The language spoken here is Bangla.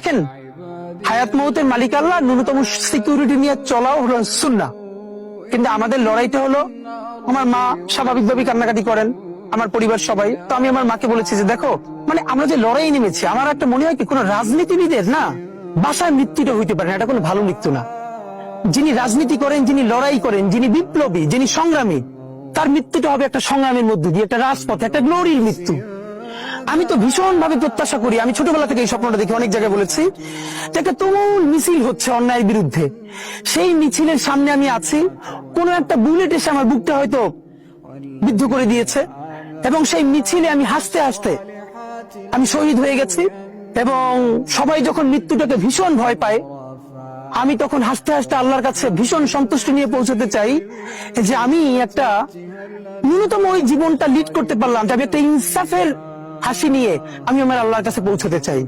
দেখেন, হায়াত মৌতের মালিক আল্লাহ, ন্যূনতম সিকিউরিটি নিয়ে চলাও হলো সুন্নাহ। কিন্তু আমাদের লড়াইটা হলো, আমার মা স্বাভাবিকভাবে কান্নাকাটি করেন, আমার পরিবার সবাই। তো আমি আমার মাকে বলেছি যে দেখো, মানে আমরা যে লড়াই নেমেছি, আমার একটা মনে হয় কি, কোন রাজনীতিবিদের না বাসায় মৃত্যুটা হইতে পারে না, এটা কোনো ভালো মৃত্যু না। যিনি রাজনীতি করেন, যিনি লড়াই করেন, যিনি বিপ্লবী, যিনি সংগ্রামী, তার মৃত্যুটা হবে একটা সংগ্রামের মধ্যে দিয়ে, একটা রাজপথে, একটা গ্লোরির মৃত্যু। আমি তো ভীষণ ভাবে প্রত্যাশা করি, আমি ছোটবেলা থেকে এই স্বপ্নটা দেখি, অনেক জায়গায় বলেছি, যে একটা তুমুল মিছিল হচ্ছে অন্যায়ের বিরুদ্ধে। সেই মিছিলের সামনে আমি আছি, কোন একটা বুলেট এসে আমার বুকটা হয়তো বিদ্ধ করে দিয়েছে, এবং সেই মিছিলে আমি হাসতে হাসতে আমি শহীদ হয়ে গেছি। এবং সবাই যখন মৃত্যুটাকে ভীষণ ভয় পায়, আমি তখন হাসতে হাসতে আল্লাহর কাছে ভীষণ সন্তুষ্টি নিয়ে পৌঁছতে চাই যে আমি একটা ন্যূনতম ওই জীবনটা লিড করতে পারলাম, যে আমি একটা ইনসাফের হাসি নিয়ে আমি আমার আল্লাহর কাছে পৌঁছতে চাই।